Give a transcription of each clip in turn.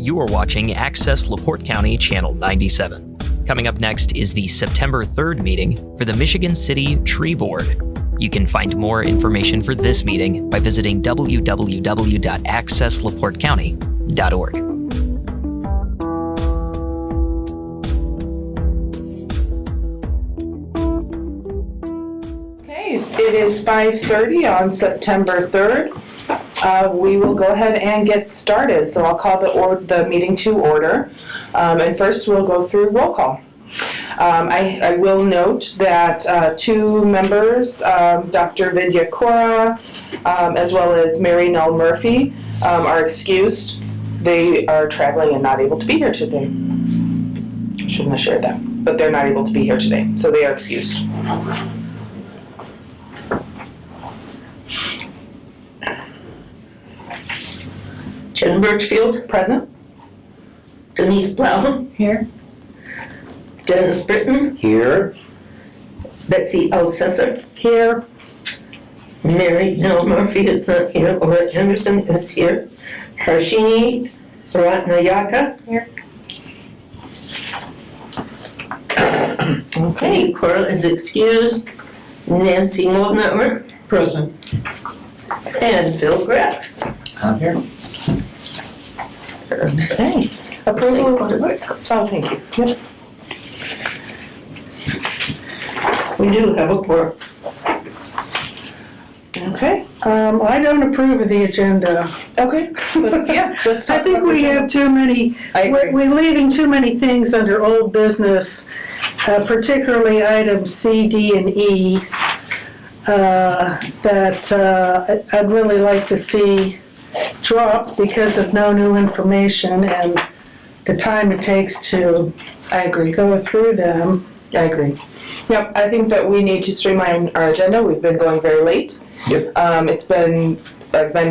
You are watching Access LaPorte County Channel 97. Coming up next is the September 3rd meeting for the Michigan City Tree Board. You can find more information for this meeting by visiting www.accesslaportecounty.org. Okay, it is 5:30 on September 3rd. We will go ahead and get started. So I'll call the meeting to order. And first we'll go through roll call. I will note that two members, Dr. Vidya Kora, as well as Mary Nell Murphy, are excused. They are traveling and not able to be here today. I shouldn't have shared that, but they're not able to be here today, so they are excused. Jen Birchfield, Present. Denise Blau, Here. Dennis Britton, Here. Betsy Alcesser, Here. Mary Nell Murphy is not here, Laura Henderson is here, Harshini Ratnayaka, Here. Penny Coral is excused, Nancy Moldenauer, Present. and Phil Graff. I'm here. Okay. Approval. Oh, thank you. Yep. We do have a quorum. Okay. I don't approve of the agenda. Okay. Let's I talk think about we the have too many, I agree. we're leaving too many things under old business, particularly items C, D, and E, that I'd really like to see drop because of no new information and the time it takes to I agree. go through them. I agree. Yep, I think that we need to streamline our agenda. We've been going very late. Yep. I've been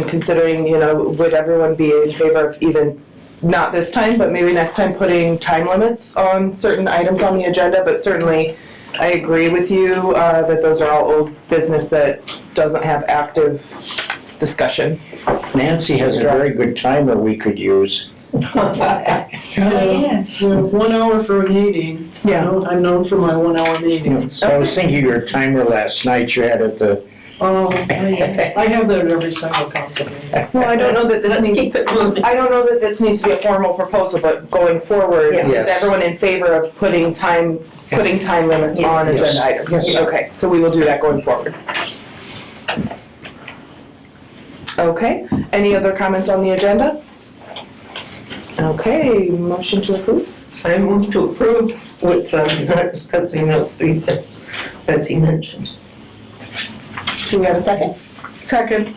considering, would everyone be in favor of even, not this time, but maybe next time, putting time limits on certain items on the agenda, but certainly I agree with you that those are all old business that doesn't have active discussion. Nancy has a very good timer we could use. Well, 1 hour for a meeting. Yeah. I'm known for my 1 hour meetings. I was thinking your timer last night you had at the, Oh, I have that at every single council meeting. Well, I don't know that this Let's needs, keep it moving. I don't know that this needs to be a formal proposal, but going forward, Yeah. is Yes. everyone in favor of putting time limits on Yes. agenda items? Yes. Okay, so we will do that going forward. Okay, any other comments on the agenda? Okay, motion to approve? I move to approve with not discussing those three that Betsy mentioned. Do we have a second? Second.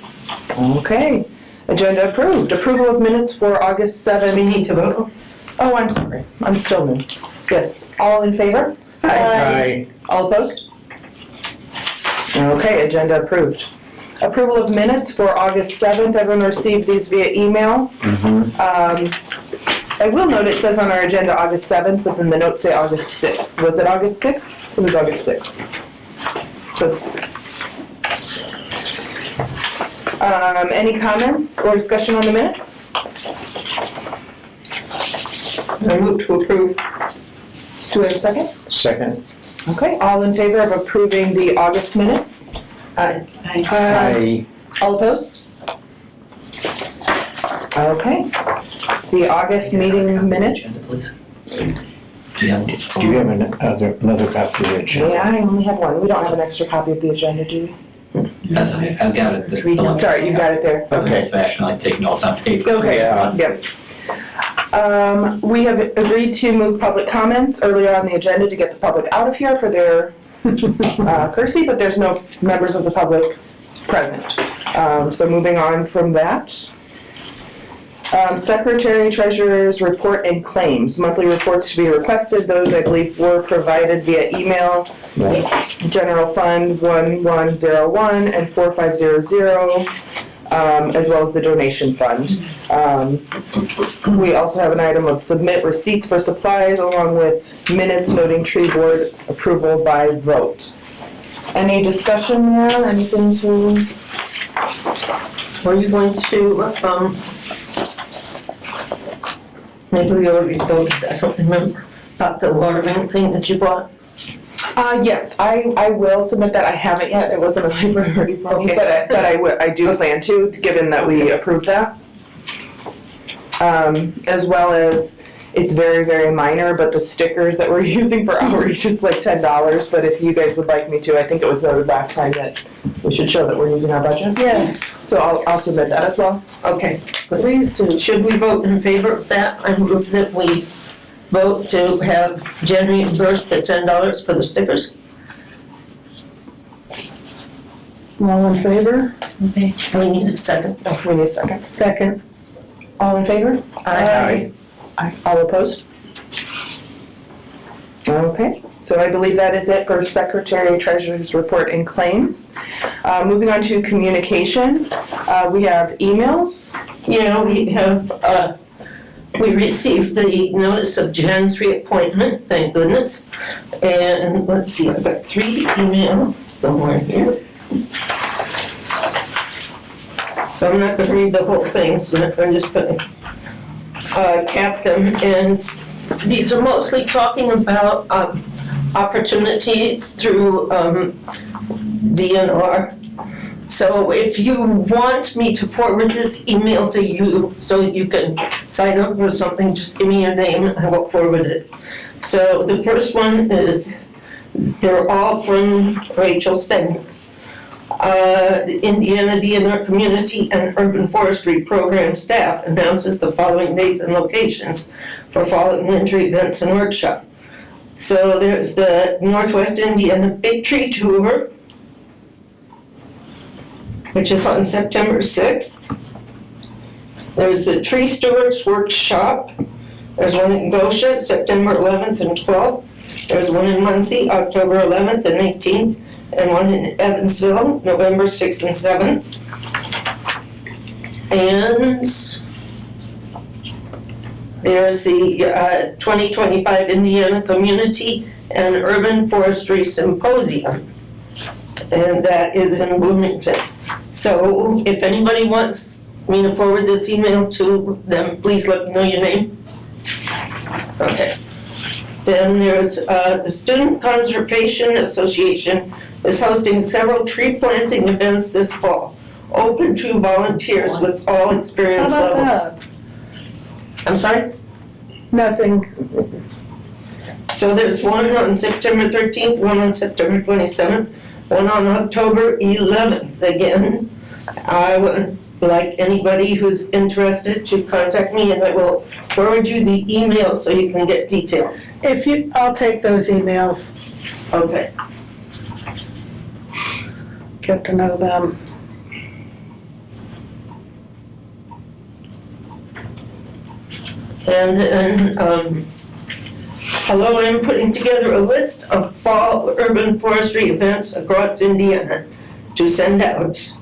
Okay, agenda approved. Approval of minutes for August 7th. We need to vote. Oh, I'm sorry, I'm still new. Yes, all in favor? Aye. All opposed? Okay, agenda approved. Approval of minutes for August 7th. Everyone received these via email. I will note it says on our agenda August 7th, but then the notes say August 6th. Was it August 6th? It was August 6th. So, any comments or discussion on the minutes? I move to approve. Do we have a second? Second. Okay, all in favor of approving the August minutes? Aye. Aye. All opposed? Okay. The August meeting minutes. Do you have another copy of the agenda? Yeah, I only have one. We don't have an extra copy of the agenda, do we? That's okay, I've got it. Sorry, you got it there. Okay. Old fashioned, I take notes on paper. Okay, Yeah. yep. We have agreed to move public comments earlier on the agenda to get the public out of here for their courtesy, but there's no members of the public present. So moving on from that. Secretary, treasurer's report and claims. Monthly reports to be requested. Those I believe were provided via email. General Fund 1101 and 4500, as well as the donation fund. We also have an item of submit receipts for supplies along with minutes noting tree board approval by vote. Any discussion there? Anything to? Are you going to, Maybe we already voted, I don't remember, about the water main thing that you bought. Yes, I will submit that. I haven't yet. It wasn't a high priority for me, Okay. but I do plan to, given that we approved that. As well as, it's very, very minor, but the stickers that we're using for outreach, it's like $10. But if you guys would like me to, I think it was noted last time that we should show that we're using our budget. Yes, So I'll submit that as well. Okay, please do. should we vote in favor of that? I move that we vote to have Jen reimburse the $10 for the stickers. All in favor? We need a second. Oh, we need a second. Second. All in favor? Aye. Aye. All opposed? Okay, so I believe that is it for Secretary Treasurer's report and claims. Moving on to communication, we have emails. Yeah, we have, we received the notice of Jen's reappointment, thank goodness. And let's see, I've got 3 emails somewhere here. So I'm not gonna read the whole thing, so I'm just gonna cap them. And these are mostly talking about opportunities through DNR. So if you want me to forward this email to you so you can sign up for something, just give me your name and I will forward it. So the first one is, they're all from Rachel Stenger. The Indiana DNR Community and Urban Forestry Program staff announces the following dates and locations for fall and winter events and workshop. So there's the Northwest Indiana Big Tree Tour, which is on September 6th. There's the Tree Stewards Workshop. There's one in Gosha, September 11th and 12th. There's one in Muncie, October 11th and 18th. And one in Evansville, November 6th and 7th. And there's the 2025 Indiana Community and Urban Forestry Symposium. And that is in Bloomington. So if anybody wants me to forward this email to them, please let me know your name. Okay. Then there's the Student Conservation Association is hosting several tree planting events this fall, open to volunteers with all How experience about levels. that? I'm sorry? Nothing. So there's one on September 13th, one on September 27th, one on October 11th. Again, I would like anybody who's interested to contact me and I will forward you the email so you can get details. I'll take those emails, Okay. get to know them. And then, hello, I'm putting together a list of fall urban forestry events across Indiana to send out.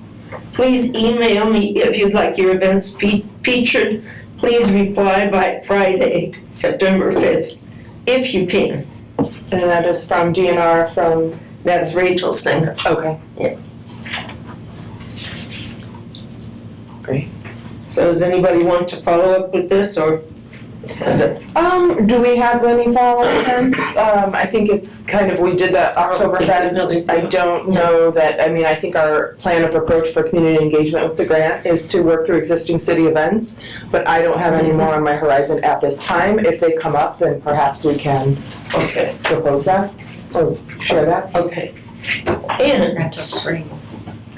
Please email me if you'd like your events featured. Please reply by Friday, September 5th, if you can. And that is from DNR from, That's Rachel Stenger. okay. Yeah. Great. So does anybody want to follow up with this or? Do we have any fall events? I think it's kind of, we did the Oktoberfest. I don't know that, I mean, I think our plan of approach for community engagement with the grant is to work through existing city events, but I don't have any more on my horizon at this time. If they come up, then perhaps we can Okay, propose that or share that. okay. And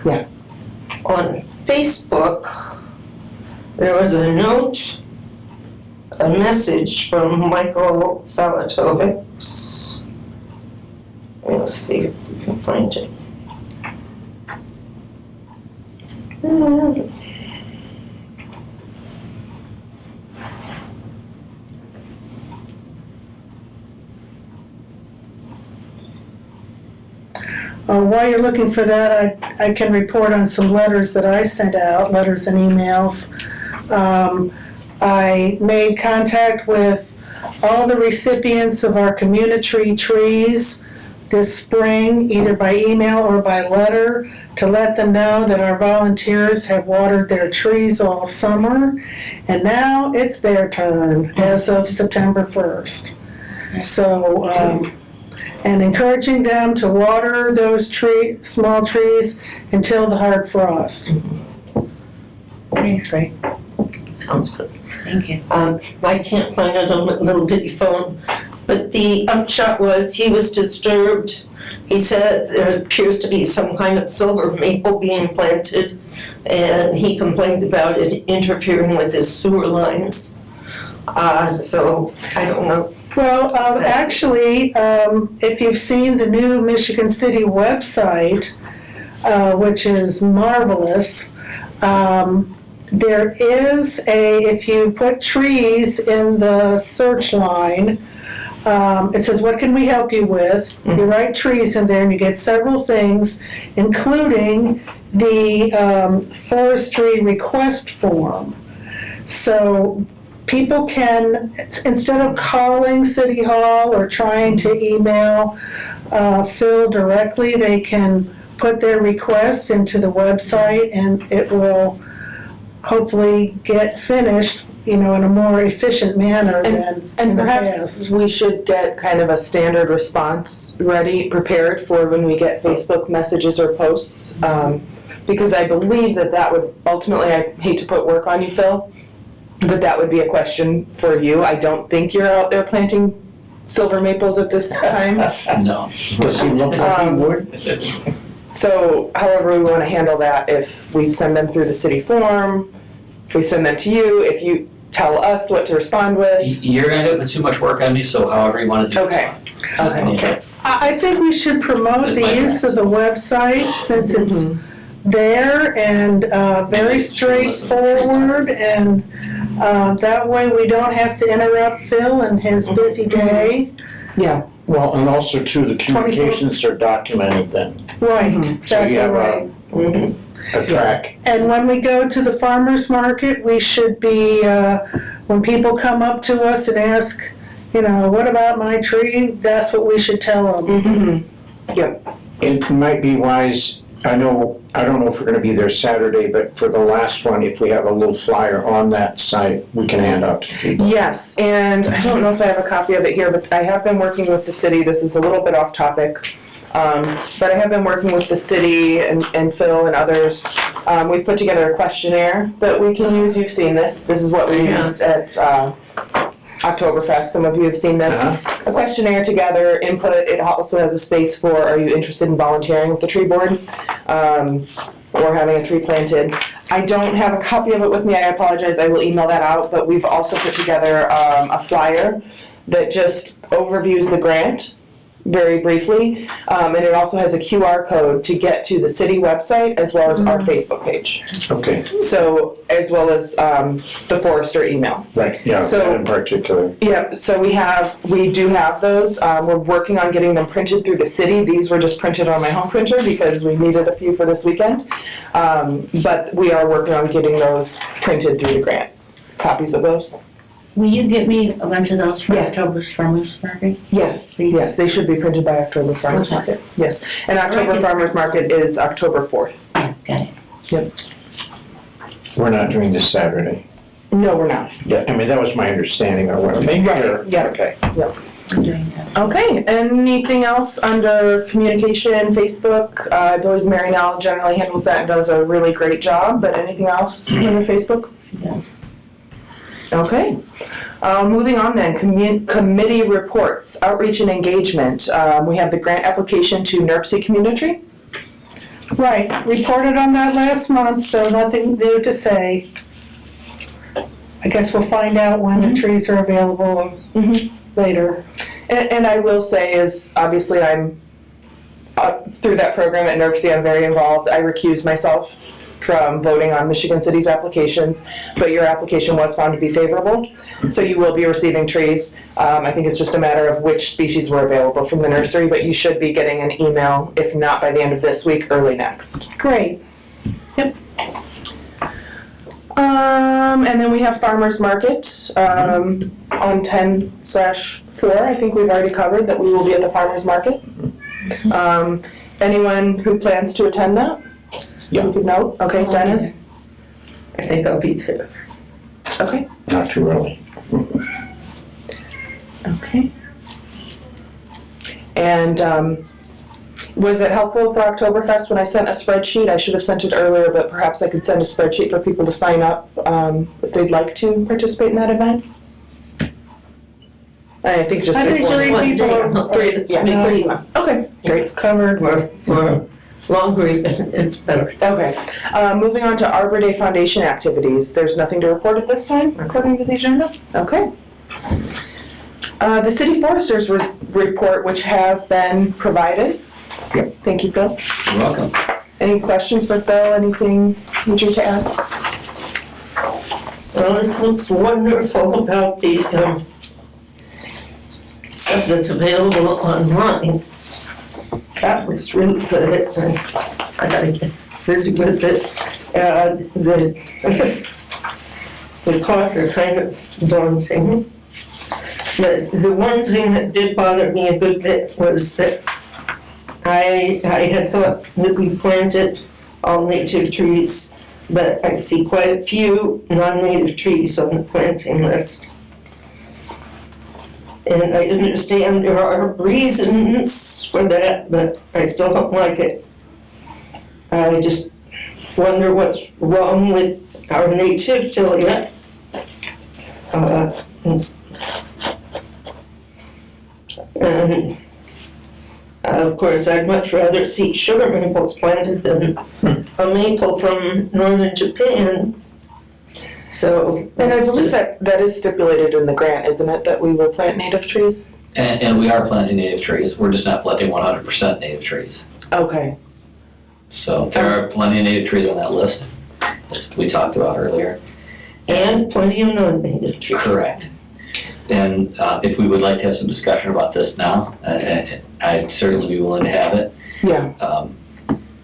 Yeah. on Facebook, there was a note, a message from Michael Falatovics. Let's see if we can find it. While you're looking for that, I can report on some letters that I sent out, letters and emails. I made contact with all the recipients of our community trees this spring, either by email or by letter, to let them know that our volunteers have watered their trees all summer, and now it's their turn as of September 1st. So, and encouraging them to water those small trees until the hard frost. Thanks, great. Sounds good. Thank you. I can't find it on my little bitty phone, but the upshot was he was disturbed. He said there appears to be some kind of silver maple being planted, and he complained about it interfering with his sewer lines. So I don't know. Well, actually, if you've seen the new Michigan City website, which is marvelous, there is if you put trees in the search line, it says, what can we help you with? You write trees in there and you get several things, including the forestry request form. So people can, instead of calling City Hall or trying to email Phil directly, they can put their request into the website and it will hopefully get finished, in a more efficient manner than And in the perhaps past. we should get kind of a standard response prepared for when we get Facebook messages or posts. Because I believe that would ultimately, I hate to put work on you, Phil, but that would be a question for you. I don't think you're out there planting silver maples at this time. No. Does he look like he would? So however we want to handle that, if we send them through the city form, if we send them to you, if you tell us what to respond with. You're gonna put too much work on me, so however you wanna do it. Okay. Okay. I think we should promote That's the my use of the website since it's there and very straightforward, and that way we don't have to interrupt Phil and his busy day. Yeah. Well, and also too, the communications are documented then, Right, Mhm. so exactly you have right. a track. And when we go to the farmer's market, we should be, when people come up to us and ask, what about my tree? That's what we should tell them. Mm-hmm. Yep. It might be wise, I don't know if we're gonna be there Saturday, but for the last one, if we have a little flyer on that site, we can hand out to people. Yes, and I don't know if I have a copy of it here, but I have been working with the city. This is a little bit off topic. But I have been working with the city and Phil and others. We've put together a questionnaire that we can use. You've seen this. This is what we used at Oktoberfest. Some of you have seen this. A questionnaire together, input. It also has a space for, are you interested in volunteering with the tree board? Or having a tree planted. I don't have a copy of it with me. I apologize. I will email that out. But we've also put together a flyer that just overviews the grant very briefly, and it also has a QR code to get to the city website as well as our Facebook page. Okay, So, as well as the forester email. right, yeah, So- that in particular. Yep, so we do have those. We're working on getting them printed through the city. These were just printed on my home printer because we needed a few for this weekend. But we are working on getting those printed through the grant. Copies of those? Will you get me a bunch of those for Yes. October's Farmers Market? Yes, Please. yes, they should be printed by October Farmers Okay. Market. Yes, and October Right. Farmers Market is October 4th. Yeah, got it. We're not doing this Saturday. No, we're not. Yeah, I mean, that was my understanding, I want to make sure. Yeah. Okay. I'm doing that. Okay, anything else under communication, Facebook? I believe Mary Nell generally handles that and does a really great job, but anything else under Facebook? Yes. Okay. Moving on then, committee reports, outreach and engagement. We have the grant application to NERC Community. Right, reported on that last month, so nothing new to say. I guess we'll find out when the trees are available later. And I will say is, obviously I'm, through that program at NERC, I'm very involved. I recused myself from voting on Michigan City's applications, but your application was found to be favorable. So you will be receiving trees. I think it's just a matter of which species were available from the nursery, but you should be getting an email, if not by the end of this week, early next. Great. And then we have farmer's market on 10/4. I think we've already covered that we will be at the farmer's market. Anyone who plans to attend that? Yeah. You could note, okay, Dennis? I think I'll be there. Okay. Not too early. Okay. And was it helpful for Oktoberfest when I sent a spreadsheet? I should have sent it earlier, but perhaps I could send a spreadsheet for people to sign up if they'd like to participate in that event? I think just I think one. three One people day, are- not Three, it's yeah, maybe Okay, great. Covered. for longer, it's better. Okay. Moving on to Arbor Day Foundation activities. There's nothing to report at this time, according to the agenda? Okay. The City Foresters report, which has been provided. Yep. Thank you, Phil. You're welcome. Any questions for Phil? Anything major to add? Well, this looks wonderful about the stuff that's available online. That looks really good. I gotta get busy with it. The costs are kind of daunting. But the one thing that did bother me a good bit was that I had thought that we planted all native trees, but I see quite a few non-native trees on the planting list. And I understand there are reasons for that, but I still don't like it. I just wonder what's wrong with our native tilia. And of course, I'd much rather see sugar maples planted than a maple from northern Japan. So, And I it's believe just, that is stipulated in the grant, isn't it, that we will plant native trees? And we are planting native trees. We're just not planting 100% native trees. Okay. So there are plenty of native trees on that list, as we talked about earlier. and plenty of non-native trees. Correct. And if we would like to have some discussion about this now, I'd certainly be willing to have it. Yeah.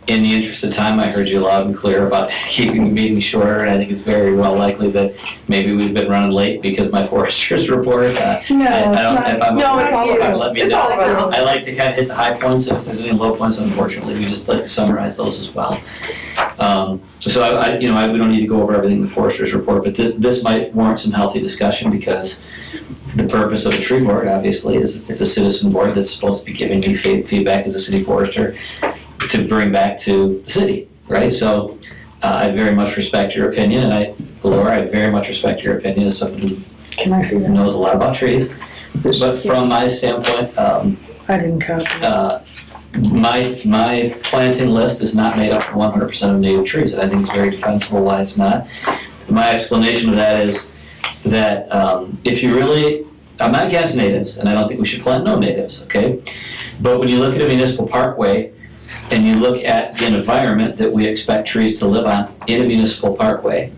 In the interest of time, I heard you loud and clear about keeping the meeting shorter, and I think it's very well likely that maybe we've been running late because my foresters report. No, I it's don't, not. if I'm, No, it's all of us. let me It's know. all of us. I like to kind of hit the high points, and if there's any low points, unfortunately, we just like to summarize those as well. So we don't need to go over everything in the foresters report, but this might warrant some healthy discussion because the purpose of a tree board, obviously, is it's a citizen board that's supposed to be giving me feedback as a city forester to bring back to the city, right? So I very much respect your opinion, and Laura, I very much respect your opinion as someone who Can I see that? knows a lot about trees. But from my standpoint, I didn't copy. my planting list is not made up of 100% of native trees, and I think it's very defensible why it's not. My explanation of that is that if you really, I'm not against natives, and I don't think we should plant no natives, okay? But when you look at a municipal parkway, and you look at the environment that we expect trees to live on in a municipal parkway,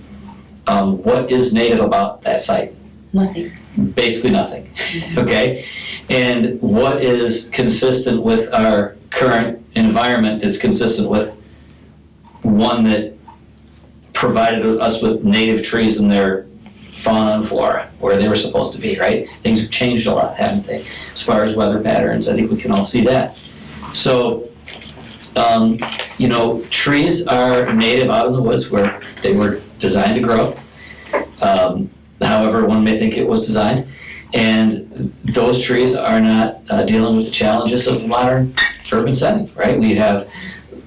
what is native about that site? Nothing. Basically nothing, okay? And what is consistent with our current environment that's consistent with one that provided us with native trees in their fauna and flora, where they were supposed to be, right? Things have changed a lot, haven't they? As far as weather patterns, I think we can all see that. So, trees are native out in the woods where they were designed to grow. However, one may think it was designed. And those trees are not dealing with the challenges of modern urban setting, right? We have,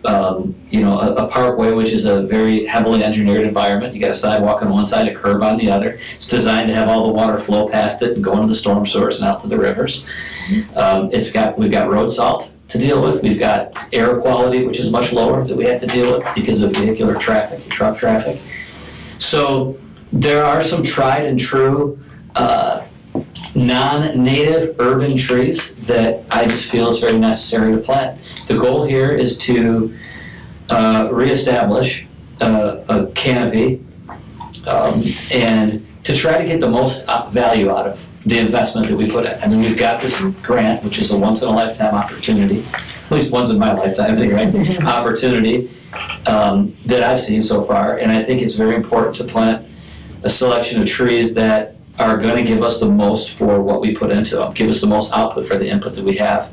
a parkway, which is a very heavily engineered environment. You got a sidewalk on one side, a curb on the other. It's designed to have all the water flow past it and go into the storm sewers and out to the rivers. We've got road salt to deal with. We've got air quality, which is much lower, that we have to deal with because of vehicular traffic, truck traffic. So there are some tried and true non-native urban trees that I just feel is very necessary to plant. The goal here is to reestablish a canopy and to try to get the most value out of the investment that we put in. I mean, we've got this grant, which is a once-in-a-lifetime opportunity, at least once in my lifetime, right? Opportunity that I've seen so far, and I think it's very important to plant a selection of trees that are going to give us the most for what we put into them, give us the most output for the input that we have.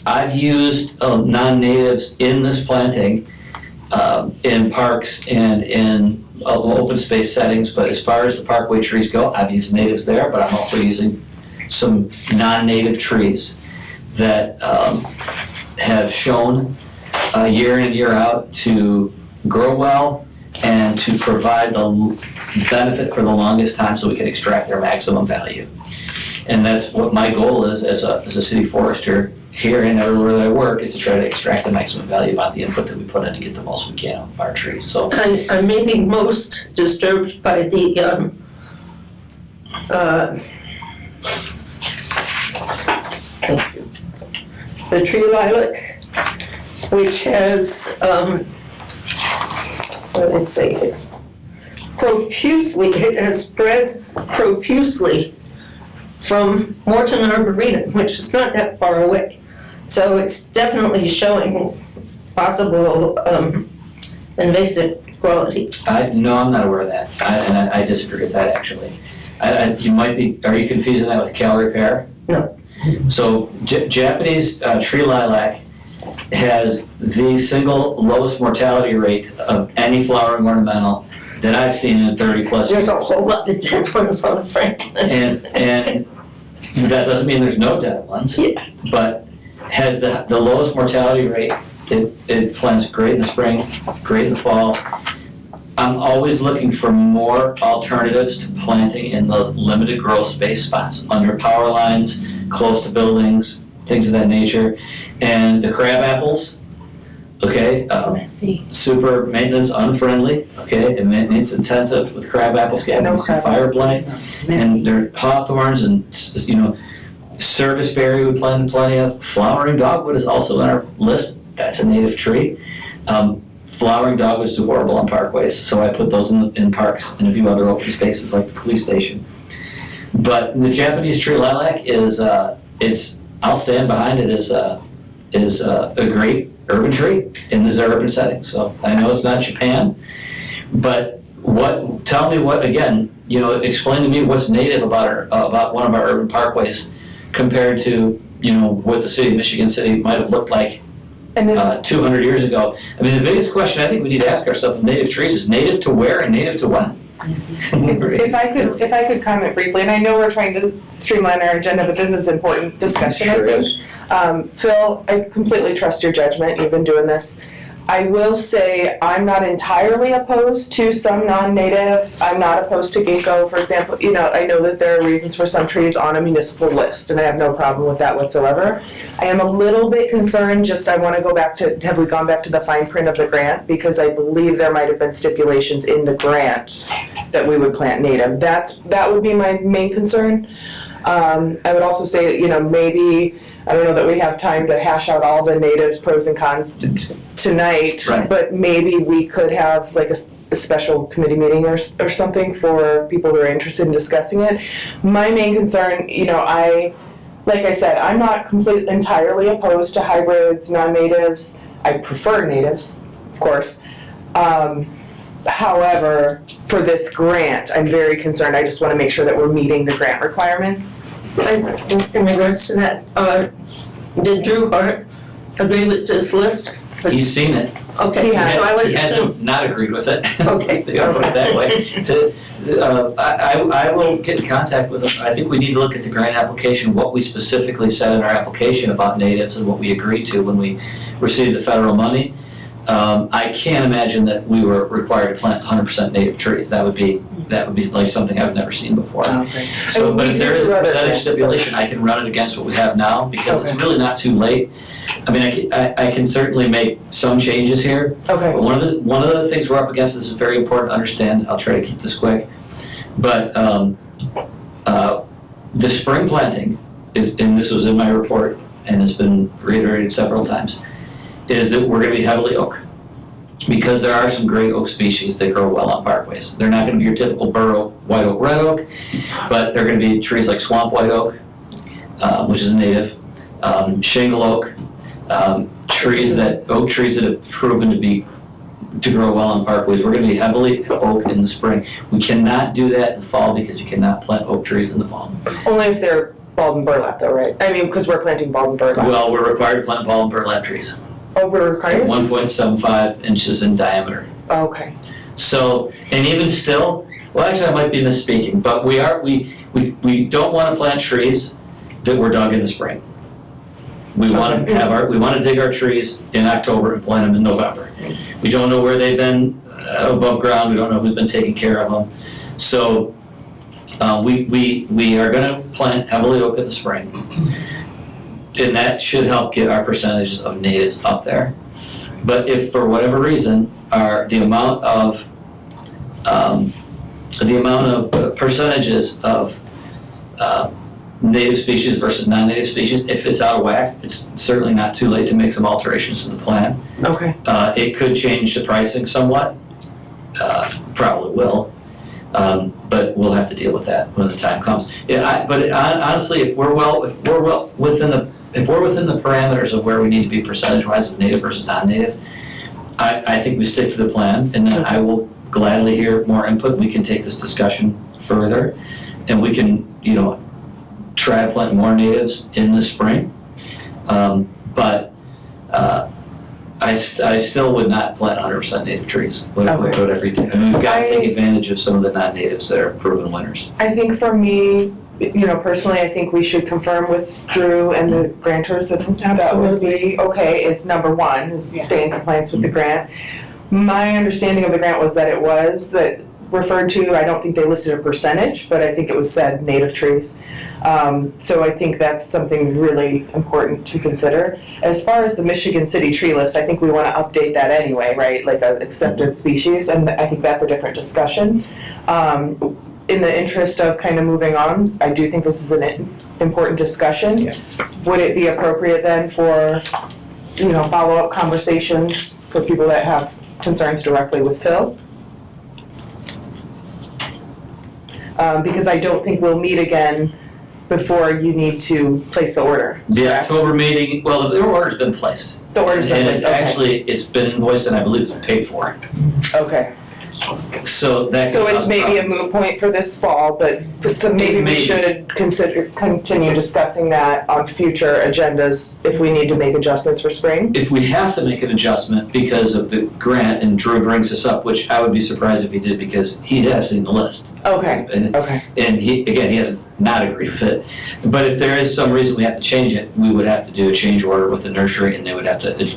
I've used non-natives in this planting, in parks and in open space settings, but as far as the parkway trees go, I've used natives there, but I'm also using some non-native trees that have shown year in and year out to grow well and to provide the benefit for the longest time so we can extract their maximum value. And that's what my goal is as a city forester here and everywhere that I work, is to try to extract the maximum value about the input that we put in and get the most we can out of our trees. So I'm maybe most disturbed by the tree lilac, which has, what did I say? Profusely, it has spread profusely from Morton Arboretum, which is not that far away. So it's definitely showing possible invasive quality. No, I'm not aware of that. I disagree with that, actually. You might be, are you confusing that with calorie pear? No. So Japanese tree lilac has the single lowest mortality rate of any flowering ornamental that I've seen in 30 plus years. There's a whole lot of dead ones on Franklin. And that doesn't mean there's no dead ones. Yeah. But has the lowest mortality rate. It plants great in the spring, great in the fall. I'm always looking for more alternatives to planting in those limited growth space spots, under power lines, close to buildings, things of that nature. And the crab apples, okay, Let's see. super maintenance unfriendly, okay, and maintenance intensive with crab apple scab, some fire blight, and there are hawthorns and, you know, serviceberry we planted plenty of. Flowering dogwood is also on our list. That's a native tree. Flowering dogwoods do horrible on parkways, so I put those in parks and a few other open spaces like the police station. But the Japanese tree lilac is I'll stand behind it as a great urban tree in this urban setting. So I know it's not Japan, but tell me what, again, you know, explain to me what's native about one of our urban parkways compared to, you know, what the city of Michigan City might have looked like And then, 200 years ago. I mean, the biggest question I think we need to ask ourselves with native trees is native to where and native to when? if I could comment briefly, and I know we're trying to streamline our agenda, but this is important discussion, I Sure think. is. Phil, I completely trust your judgment. You've been doing this. I will say I'm not entirely opposed to some non-native. I'm not opposed to ginkgo, for example. You know, I know that there are reasons for some trees on a municipal list, and I have no problem with that whatsoever. I am a little bit concerned, I want to go back to, have we gone back to the fine print of the grant? Because I believe there might have been stipulations in the grant that we would plant native. That would be my main concern. I would also say, you know, maybe, I don't know that we have time to hash out all the natives pros and cons tonight, Right. but maybe we could have like a special committee meeting or something for people who are interested in discussing it. My main concern, you know, like I said, I'm not entirely opposed to hybrids, non-natives. I prefer natives, of course. However, for this grant, I'm very concerned. I just want to make sure that we're meeting the grant requirements. In regards to that, did Drew Hart agree with this list? He's seen it. Okay, He so has. I would He assume, hasn't not agreed with it. Okay. I'll put it that way. I will get in contact with him. I think we need to look at the grant application, what we specifically said in our application about natives and what we agreed to when we received the federal money. I can't imagine that we were required to plant 100% native trees. That would be like something I've never seen before. Okay. So, And but we if do there is a do other percentage grants, stipulation, I can run it against what we have now, because it's Okay. really not too late. I mean, I can certainly make some changes here. Okay. But one of the things we're up against, this is very important to understand. I'll try to keep this quick. But the spring planting is, and this was in my report and has been reiterated several times, is that we're going to be heavily oak. Because there are some great oak species that grow well on parkways. They're not going to be your typical bur oak, white oak, red oak, but they're going to be trees like swamp white oak, which is a native, shingle oak, oak trees that have proven to grow well on parkways. We're going to be heavily oak in the spring. We cannot do that in the fall because you cannot plant oak trees in the fall. Only if they're bald and burlap though, right? I mean, because we're planting bald and burlap. Well, we're required to plant bald and burlap trees, Oh, we're at required? 1.75 inches in diameter. Okay. So, and even still, well, actually, I might be misspeaking, but we don't want to plant trees that were dug in the spring. We want to we want to dig our trees in October and plant them in November. We don't know where they've been above ground. We don't know who's been taking care of them. So, we are going to plant heavily oak in the spring. And that should help get our percentages of natives up there. But if for whatever reason, the amount of percentages of native species versus non-native species, if it's out of whack, it's certainly not too late to make some alterations to the plan. Okay. It could change the pricing somewhat, probably will, but we'll have to deal with that when the time comes. Yeah, honestly, if we're within the parameters of where we need to be percentage-wise of native versus non-native, I think we stick to the plan, and then I will gladly hear more input. We can take this discussion further, and we can, try to plant more natives in the spring. But I still would not plant 100% native trees. Whatever you do. I mean, we've got to take advantage of some of the non-natives that are proven winners. I think for me, personally, I think we should confirm with Drew and the grantors that would be okay is number one, is stay in compliance with the grant. My understanding of the grant was that it was that referred to, I don't think they listed a percentage, but I think it was said native trees. So I think that's something really important to consider. As far as the Michigan City tree list, I think we want to update that anyway, right? Like an accepted species, and I think that's a different discussion. In the interest of kind of moving on, I do think this is an important discussion. Yeah. Would it be appropriate then for, follow-up conversations for people that have concerns directly with Phil? Because I don't think we'll meet again before you need to place the order. The correct? October meeting, well, the order's been placed. The order's been And placed, it's been invoiced and I believe it's been paid for. Okay. So that So could it's cause maybe a problems. moot point for this fall, but so maybe we Maybe. should continue discussing that on future agendas if we need to make adjustments for spring. If we have to make an adjustment because of the grant, and Drew brings this up, which I would be surprised if he did because he has seen the list. Okay, And, okay, and he hasn't not agreed with it. But if there is some reason we have to change it, we would have to do a change order with the nursery and they would have to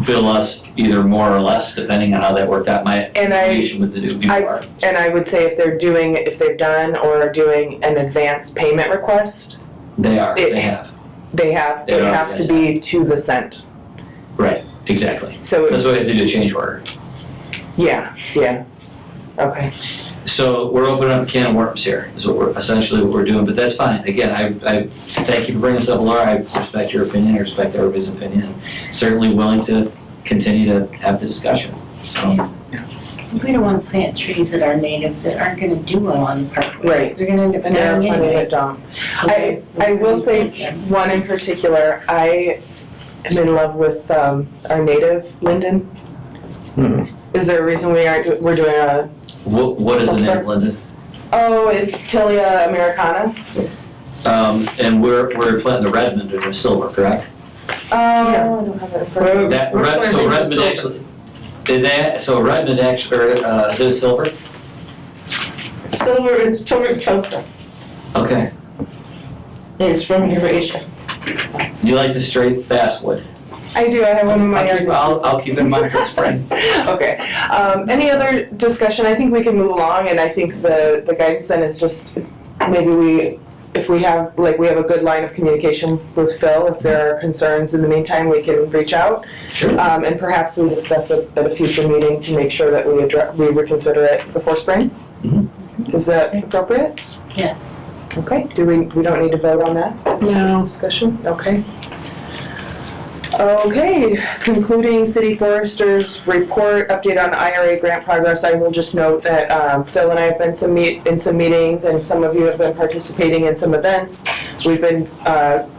bill us either more or less depending on how that worked out. My And I- information with the new before. and I would say if they've done or are doing an advance payment request, They are, it- they have. it has to be to the cent. Right, exactly. So, So that's why we have to do a change order. yeah, okay. So we're opening up a can of worms here, is what we're doing, but that's fine. Again, I thank you for bringing this up, Laura. I respect your opinion, I respect everybody's opinion. Certainly willing to continue to have the discussion, so. We don't want to plant trees that are native that aren't going to do well on the property. Right. They're going to end up And there are dying plenty anyway. that don't. So I will say one in particular, I am in love with our native linden. Hmm. Is there a reason we're doing a, What is the name of Linden? it's Tilia americana? And we're planting the Redmond or the silver, correct? I don't have it in front of me. That, We're so planting the Redmond silver. actually, so Redmond actually, is it silver? Silver, it's tourmastosa. Okay. It's from Eurasia. You like the straight basswood? I do, I have one in my yard. I'll keep it in mind for the spring. Okay, any other discussion? I think we can move along, and I think the guidance then is just, maybe if we have a good line of communication with Phil, if there are concerns in the meantime, we can reach out. Sure. And perhaps we discuss it at a future meeting to make sure that we reconsider it before spring? Mhm. Is that appropriate? Yes. Okay, we don't need to vote on that? No. Discussion, okay. Okay, concluding City Forester's report, update on IRA grant progress. I will just note that Phil and I have been in some meetings, and some of you have been participating in some events. We've been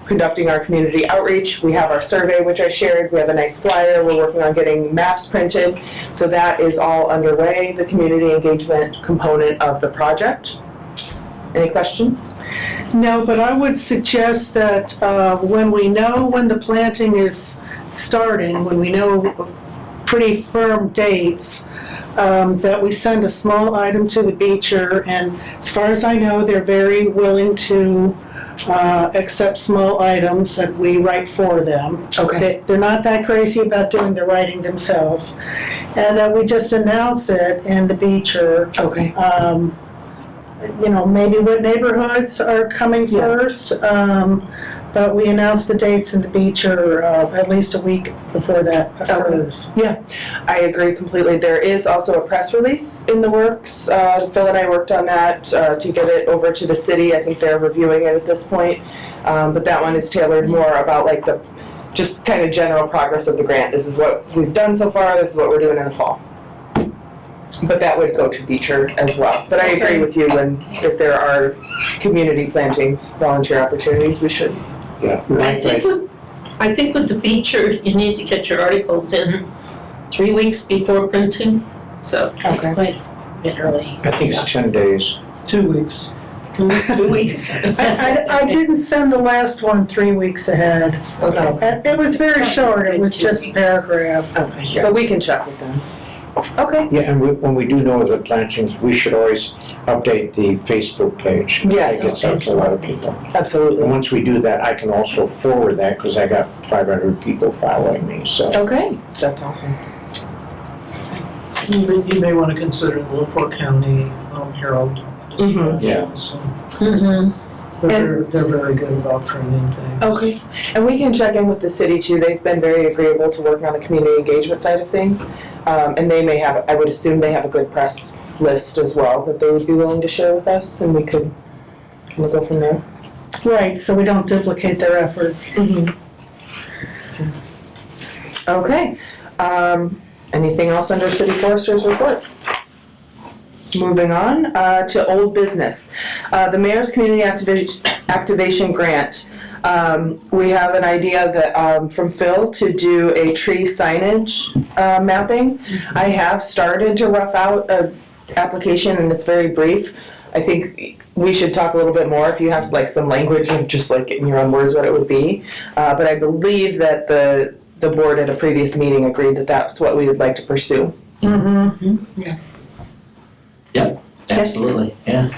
conducting our community outreach. We have our survey, which I shared. We have a nice flyer. We're working on getting maps printed. So that is all underway, the community engagement component of the project. Any questions? No, but I would suggest that when we know when the planting is starting, when we know pretty firm dates, that we send a small item to the Beecher, and as far as I know, they're very willing to accept small items that we write for them. They're not that crazy about doing the writing themselves. And that we just announce it in the Beecher. Okay. You know, maybe what neighborhoods are coming Yeah. first, but we announce the dates in the Beecher at least a week before that occurs. Yeah, I agree completely. There is also a press release in the works. Phil and I worked on that to get it over to the city. I think they're reviewing it at this point. But that one is tailored more about like the just kind of general progress of the grant. This is what we've done so far. This is what we're doing in the fall. But that would go to Beecher as well. But I agree with you if there are community plantings, volunteer opportunities, we should. Yeah. I think with the Beecher, you need to get your articles in 3 weeks before printing, so. It's quite a bit early. I think it's 10 days. 2 weeks. 2 weeks. I didn't send the last one 3 weeks ahead. Okay. It was very short, it was just a paragraph. Okay, but we can check with them. Okay. Yeah, and when we do know of the plantings, we should always update the Facebook page. Yes. It gets out to a lot of people. And Absolutely. once we do that, I can also forward that because I got 500 people following me, so. Okay, that's awesome. You may want to consider the LaPorte County Herald. Mhm. Yeah. So Mm-hmm. they're very good about printing things. Okay, and we can check in with the city too. They've been very agreeable to working on the community engagement side of things. And they may have, I would assume they have a good press list as well that they would be willing to share with us, and we could kind of go from there. Right, so we don't duplicate their efforts. Okay, anything else under City Forester's report? Moving on to old business. The Mayor's Community Activation Grant. We have an idea that from Phil to do a tree signage mapping. I have started to rough out an application, and it's very brief. I think we should talk a little bit more if you have like some language of just like in your own words what it would be. But I believe that the board at a previous meeting agreed that that's what we would like to pursue. Yes. Yep, absolutely, yeah.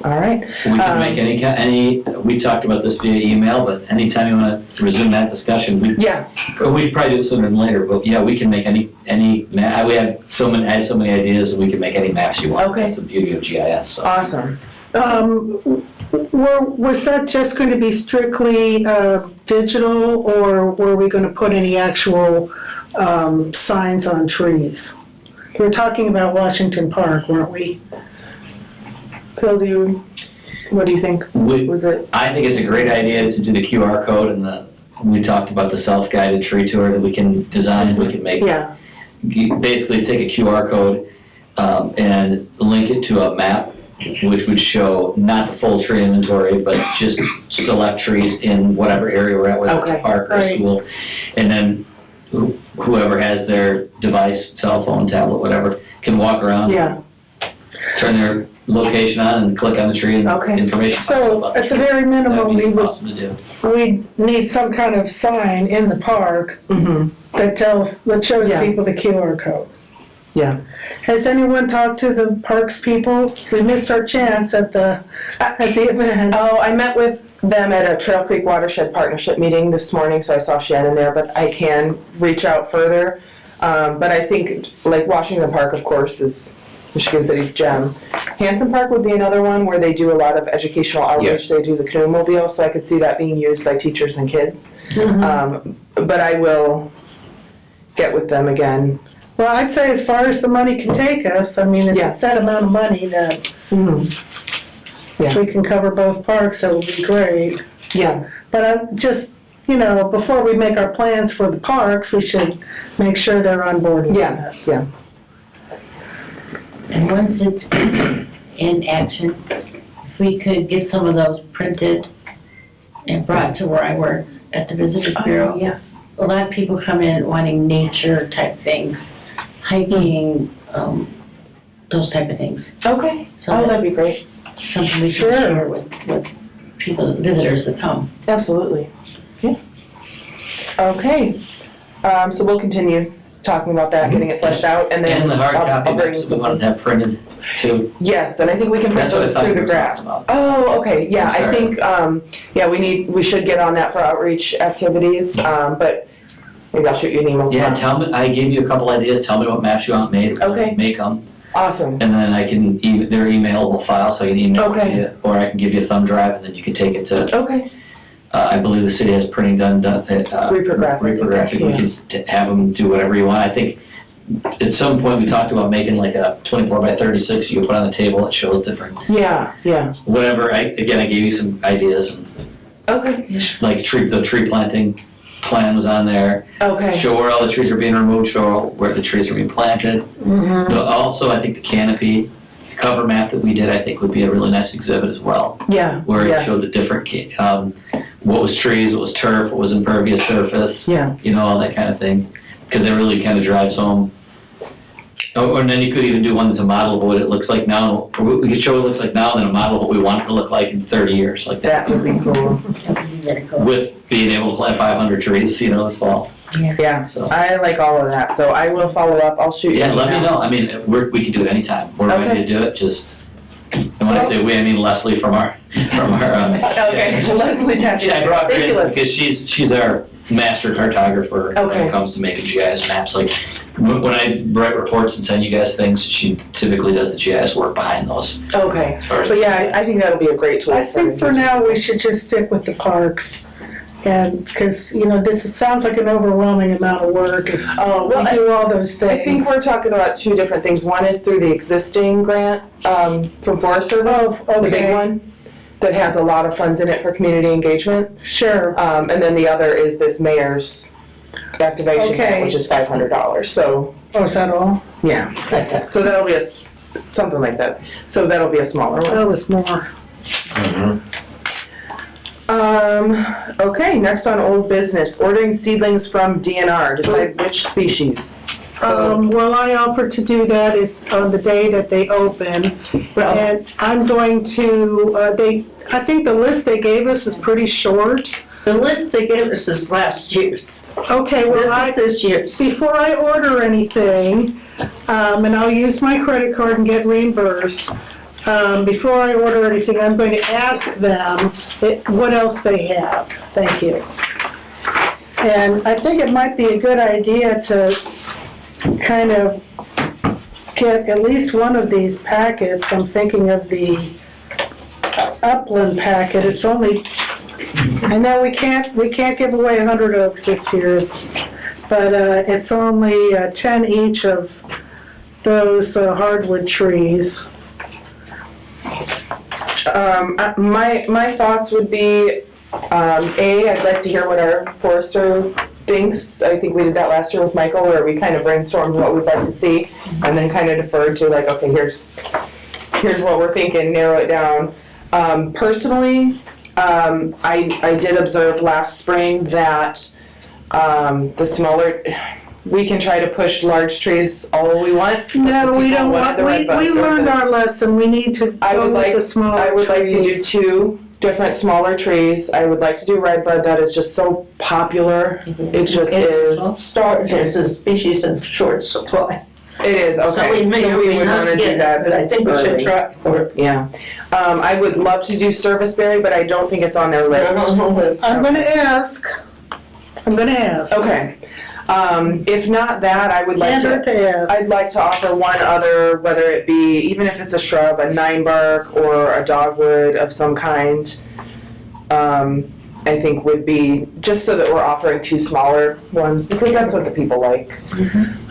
All right. We can make any, we talked about this via email, but anytime you want to resume that discussion, we Yeah. should probably do it sooner than later, but yeah, we can make any map. We have I had so many ideas, and we can make any maps you want. Okay. That's the beauty of GIS, so. Awesome. Was that just going to be strictly digital, or were we going to put any actual signs on trees? We were talking about Washington Park, weren't we? Phil, what do you think? Was it? I think it's a great idea to do the QR code, and we talked about the self-guided tree tour that we can design, we can make. Yeah. You basically take a QR code and link it to a map, which would show not the full tree inventory, but just select trees in whatever area we're at, whether it's a Okay, park or a right. school. And then whoever has their device, cell phone, tablet, whatever, can walk around, Yeah. turn their location on and click on the tree and Okay. information pops up So about the at the tree. very minimum, That'd we be would, awesome to do. we'd need some kind of sign in the park Mm-hmm. that shows Yeah. people the QR code. Yeah. Has anyone talked to the parks people? We missed our chance at the event. Oh, I met with them at a Trail Creek Watershed Partnership meeting this morning, so I saw Shannon there, but I can reach out further. But I think, like Washington Park, of course, is Michigan City's gem. Hanson Park would be another one where they do a lot of educational outreach. They do the canoe-mobile, so I could see that being used by teachers and kids. But I will get with them again. Well, I'd say as far as the money can take us, I mean, it's Yeah. a set amount of money that if we can cover both parks, that would be great. Yeah. But I'm just, before we make our plans for the parks, we should make sure they're on board with Yeah. that. Yeah. And once it's in action, if we could get some of those printed and brought to where I work at the Visitors Bureau. Yes. A lot of people come in wanting nature type things, hiking, those type of things. Okay. So Oh, that'd that's be great. something we Sure. can share with people, visitors that come. Absolutely. Yeah. Okay. So we'll continue talking about that, getting it fleshed out, and then And the hard I'll copy bring maps that we wanted to have printed too. Yes, and I think we can print That's what I those thought through we the were graph. talking about. Oh, okay, yeah, I'm I sorry. think, we should get on that for outreach activities, but maybe I'll shoot you an email Yeah, tomorrow. tell me, I gave you a couple ideas, tell me what maps you want made. Okay. Make them, Awesome, and then I can, they're emailable files, so I can email it to Okay. you. Or I can give you a thumb drive and then you can take it to, okay, I believe the city has printing done at, Reprographic, Reprographic, yeah. we can have them do whatever you want. I think at some point we talked about making like a 24 by 36 you can put on the table, it shows different, yeah, whatever. I gave you some ideas, okay, like the tree planting plan was on there. okay, Show where all the trees are being removed, show where the trees are being planted. But also, I think the canopy cover map that we did, I think would be a really nice exhibit as well, yeah, where it yeah, showed the different, what was trees, what was turf, what was impervious surface, yeah, all that kind of thing. Because it really kind of drives home. Or then you could even do one that's a model of what it looks like now. We could show what it looks like now, and then a model of what we want it to look like in 30 years, like that. that would be cool, That would be very cool. With being able to plant 500 trees, this fall. yeah, So. I like all of that, so I will follow up, I'll shoot you Yeah, an let me email. know. I mean, we can do it anytime. We're ready Okay. to do it. Just, and when I say we, I mean Leslie from our. Okay, so Leslie's happy. Yeah, I brought her Thank you, in Leslie. because she's our master cartographer when Okay. it comes to making GIS maps. Like when I write reports and send you guys things, she typically does the GIS work behind those. Okay, As far as but yeah, I think that'll be a great tool. I think for now, we should just stick with the parks. And, because, sounds like an overwhelming amount of work if Oh, well, we do all those I think things. we're talking about two different things. One is through the existing grant from Forest Service, Oh, the big okay. one, that has a lot of funds in it for community engagement. Sure, And then the other is this mayor's activation grant, Okay. which is $500. So, oh, is that all? yeah. So that'll be something like that. So that'll be a smaller one. That was more. Okay, next on old business, ordering seedlings from DNR, decide which species. Well, I offered to do that is on the day that they open. Well, And I'm going to, I think the list they gave us is pretty short. The list they gave us is last year's. Okay, well, This is this year's. before I order anything, and I'll use my credit card and get reimbursed, before I order anything, I'm going to ask them what else they have. Thank you. And I think it might be a good idea to kind of get at least one of these packets. I'm thinking of the Upland packet. It's only, I know we can't give away 100 oaks this year, but it's only 10 each of those hardwood trees. My thoughts would be, I'd like to hear what our forester thinks. I think we did that last year with Michael, where we kind of brainstormed what we'd like to see, and then kind of deferred to like, okay, here's what we're thinking, narrow it down. Personally, I did observe last spring that the smaller, we can try to push large trees all we want. but No, the we people don't wanted want, the red bud, we go learned with it. our lesson. We need to I go would with like, the smaller trees. I would like to do 2 different smaller trees. I would like to do redbud. That is just so popular. It just is. It's a species in short supply. It is, So okay. we may So or we may would not wanna do get it, that but I think we should early. try for it. Yeah. I would love to do serviceberry, but I don't think it's on their It's not list. on the list. I'm gonna ask. Okay. If not that, I would like Can't hurt to, to ask. I'd like to offer one other, whether it be, even if it's a shrub, a 9-bark or a dogwood of some kind. I think would be, just so that we're offering 2 smaller ones, because that's what the people like.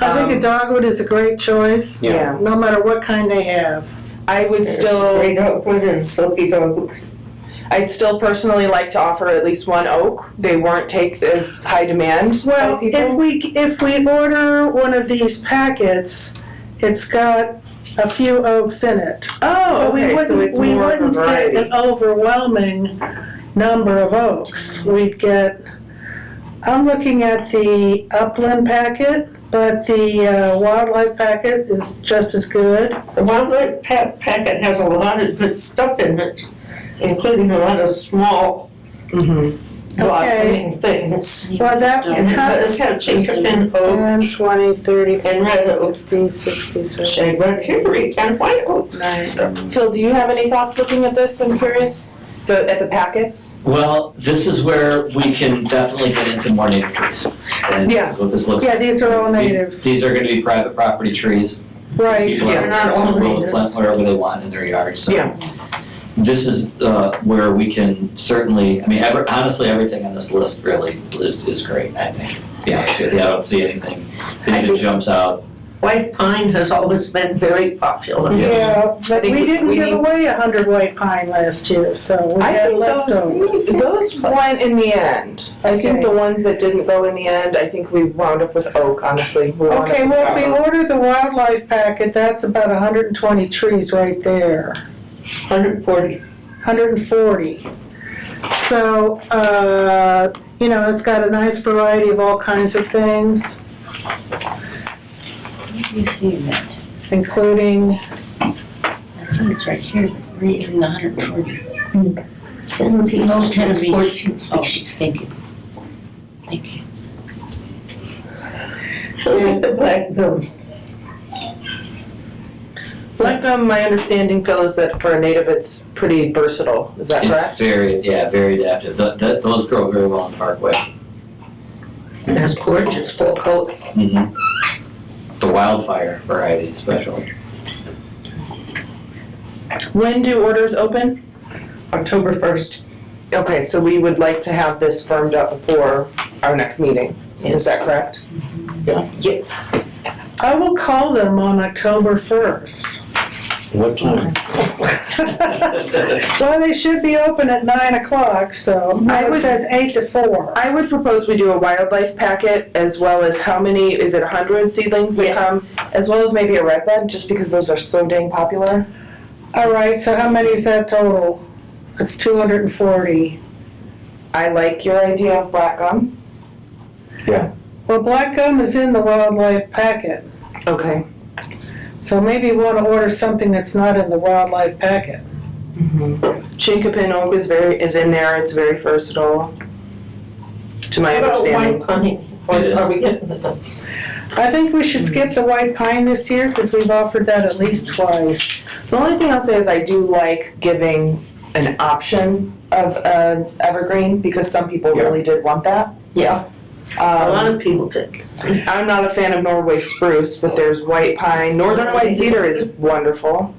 I think a dogwood is a great choice, Yeah. no matter what kind they have. I would There's still, gray dogwood and silky dogwood. I'd still personally like to offer at least 1 oak. They weren't take as high demand by Well, people. if we order one of these packets, it's got a few oaks in it. Oh, But we okay, so wouldn't- it's more of a We wouldn't get variety. an overwhelming number of oaks. We'd get, I'm looking at the Upland packet, but the wildlife packet is just as good. The wildlife packet has a lot of good stuff in it, including a lot of small blossoming things. Well, that And it does have Jacob oak 10, 20, 30, and red oak, 50, 60, 70. shagbark hickory, and white oak. Nice. So, Phil, do you have any thoughts looking at this? I'm curious. At the packets? Well, this is where we can definitely get into more native trees. And this is what this looks Yeah, like. these are all These- natives. These are gonna be private property trees. Right. People Yeah, are not all able to natives. plant wherever they want in their yard, so. Yeah. This is where we can certainly, I mean, honestly, everything on this list really is great, I think. To be honest with you, I don't see anything that jumps out. white pine has always been very popular. Yeah, but think we didn't we give need- away 100 white pine last year, so we I had think leftovers. those went in the end. I think Okay. the ones that didn't go in the end, I think we wound up with oak, honestly. We wound Okay, up with well, if we oak. order the wildlife packet, that's about 120 trees right there, 140. 140. So, you know, it's got a nice variety of all kinds of things, You see that? including, I see it's right here, right in the 140. Says in Pinot, Oh, 10 of each. 14 Oh, species. thank you. Thank you. Look at the black gum. Black gum, my understanding, Phil, is that for a native, it's pretty versatile. Is that It's correct? very adaptive. Those grow very well in Parkway. It has gorgeous full coat. Mhm. The wildfire variety especially. When do orders open? October 1st. Okay, so we would like to have this firmed up before our next meeting. Is that correct? I will call them on October 1st. What time? Well, they should be open at 9 o'clock, so it says 8 to 4. I would propose we do a wildlife packet as well as how many, is it 100 seedlings that Yeah. come? As well as maybe a red bud, just because those are so dang popular. All right, so how many is that total? It's 240. I like your idea of black gum. Well, black gum is in the wildlife packet, Okay. so maybe we want to order something that's not in the wildlife packet. Chinkapin oak is in there, it's very versatile, to my What about understanding. white pine? Or It is. are we getting them? I think we should skip the white pine this year because we've offered that at least twice. The only thing I'll say is I do like giving an option of evergreen, because some people Yeah. really did want that. Yeah, a lot of people did. I'm not a fan of Norway spruce, but there's white pine. Northern white cedar is wonderful.